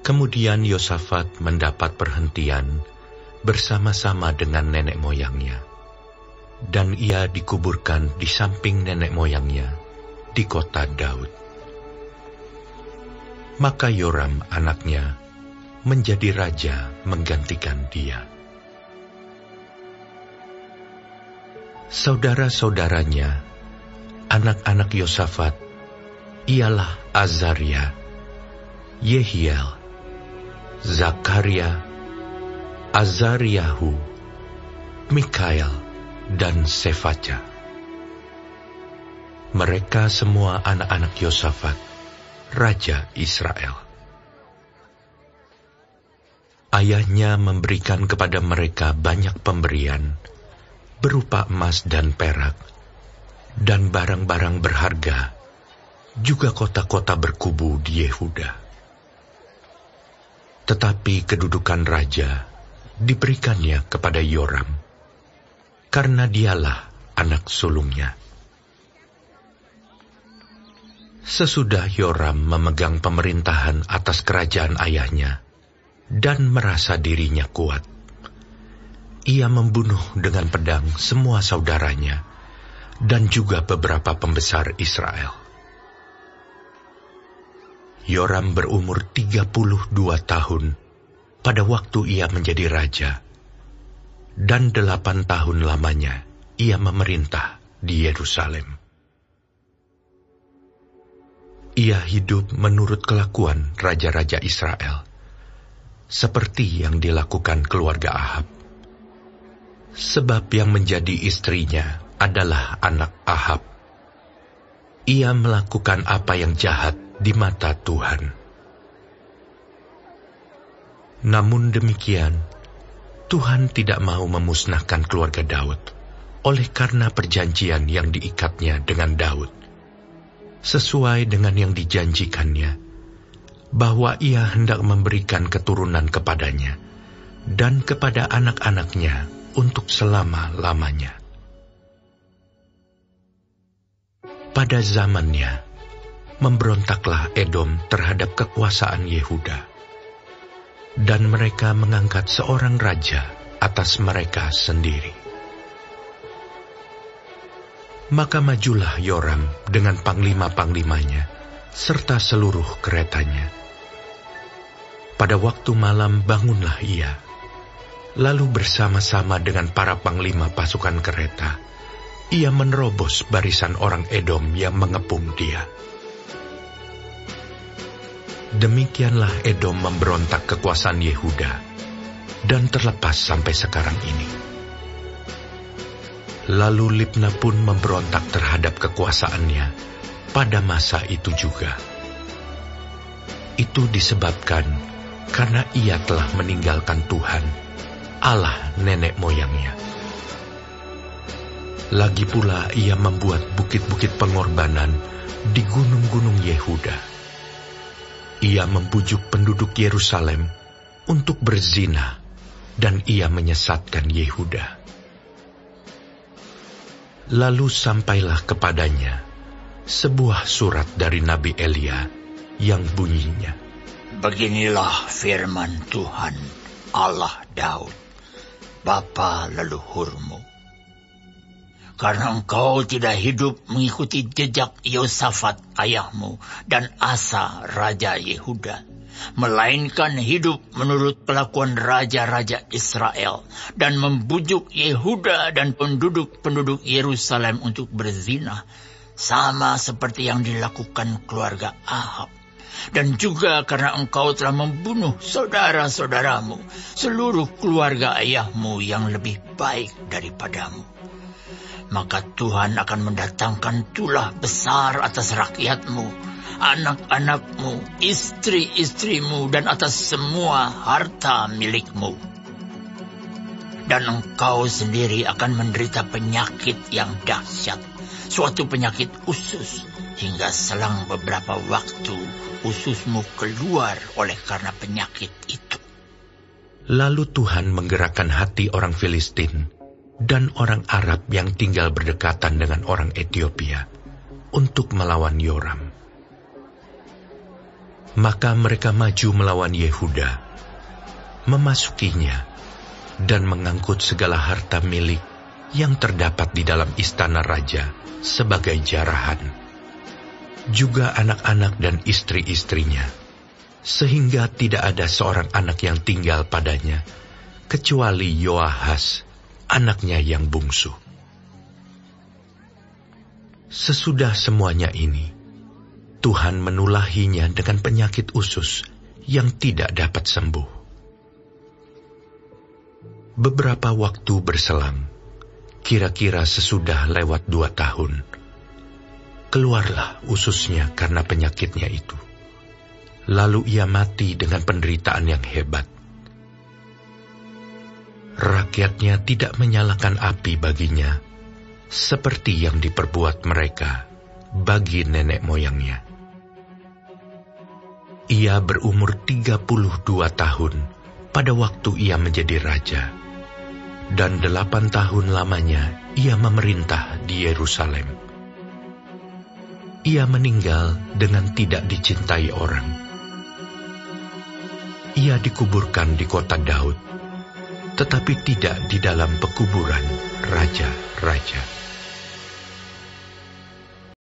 Kemudian Yosafat mendapat perhentian bersama-sama dengan nenek moyangnya, dan ia dikuburkan di samping nenek moyangnya di kota Daud. Maka Yoram anaknya menjadi raja menggantikan dia. Saudara-saudaranya, anak-anak Yosafat, ialah Azaria, Yehiel, Zakaria, Azariahu, Mikael, dan Sefaca. Mereka semua anak-anak Yosafat, raja Israel. Ayahnya memberikan kepada mereka banyak pemberian, berupa emas dan perak, dan barang-barang berharga, juga kota-kota berkubu di Yehuda. Tetapi kedudukan raja diberikannya kepada Yoram, karena dialah anak sulungnya. Sesudah Yoram memegang pemerintahan atas kerajaan ayahnya dan merasa dirinya kuat, ia membunuh dengan pedang semua saudaranya dan juga beberapa pembesar Israel. Yoram berumur 32 tahun pada waktu ia menjadi raja, dan 8 tahun lamanya ia memerintah di Yerusalem. Ia hidup menurut kelakuan raja-raja Israel, seperti yang dilakukan keluarga Ahab. Sebab yang menjadi istrinya adalah anak Ahab. Ia melakukan apa yang jahat di mata Tuhan. Namun demikian, Tuhan tidak mau memusnahkan keluarga Daud, oleh karena perjanjian yang diikatnya dengan Daud, sesuai dengan yang dijanjikannya, bahwa ia hendak memberikan keturunan kepadanya dan kepada anak-anaknya untuk selama-lamanya. Pada zamannya, memberontaklah Edom terhadap kekuasaan Yehuda, dan mereka mengangkat seorang raja atas mereka sendiri. Maka majulah Yoram dengan panglima-panglimanya, serta seluruh keretanya. Pada waktu malam bangunlah ia, lalu bersama-sama dengan para panglima pasukan kereta, ia menerobos barisan orang Edom yang mengepung dia. Demikianlah Edom memberontak kekuasaan Yehuda, dan terlepas sampai sekarang ini. Lalu Libna pun memberontak terhadap kekuasaannya pada masa itu juga. Itu disebabkan karena ia telah meninggalkan Tuhan, Allah nenek moyangnya. Lagi pula ia membuat bukit-bukit pengorbanan di gunung-gunung Yehuda. Ia membujuk penduduk Yerusalem untuk berzina, dan ia menyesatkan Yehuda. Lalu sampailah kepadanya sebuah surat dari Nabi Elia yang bunyinya, Beginilah firman Tuhan, Allah Daud, bapa leluhurmu. Karena engkau tidak hidup mengikuti jejak Yosafat ayahmu dan Asa raja Yehuda, melainkan hidup menurut kelakuan raja-raja Israel dan membujuk Yehuda dan penduduk-penduduk Yerusalem untuk berzina, sama seperti yang dilakukan keluarga Ahab. Dan juga karena engkau telah membunuh saudara-saudaramu, seluruh keluarga ayahmu yang lebih baik daripadamu. Maka Tuhan akan mendatangkan tulah besar atas rakyatmu, anak-anakmu, istri-istrimu, dan atas semua harta milikmu. Dan engkau sendiri akan menderita penyakit yang dahsyat, suatu penyakit usus, hingga selang beberapa waktu ususmu keluar oleh karena penyakit itu. Lalu Tuhan menggerakkan hati orang Filistin dan orang Arab yang tinggal berdekatan dengan orang Etiopia untuk melawan Yoram. Maka mereka maju melawan Yehuda, memasukinya, dan mengangkut segala harta milik yang terdapat di dalam istana raja sebagai jarahan, juga anak-anak dan istri-istrinya, sehingga tidak ada seorang anak yang tinggal padanya, kecuali Yoahas, anaknya yang bungsu. Sesudah semuanya ini, Tuhan menulahinya dengan penyakit usus yang tidak dapat sembuh. Beberapa waktu berselang, kira-kira sesudah lewat 2 tahun, keluarlah ususnya karena penyakitnya itu. Lalu ia mati dengan penderitaan yang hebat. Rakyatnya tidak menyalakan api baginya, seperti yang diperbuat mereka bagi nenek moyangnya. Ia berumur 32 tahun pada waktu ia menjadi raja, dan 8 tahun lamanya ia memerintah di Yerusalem. Ia meninggal dengan tidak dicintai orang. Ia dikuburkan di kota Daud, tetapi tidak di dalam pekuburan raja-raja.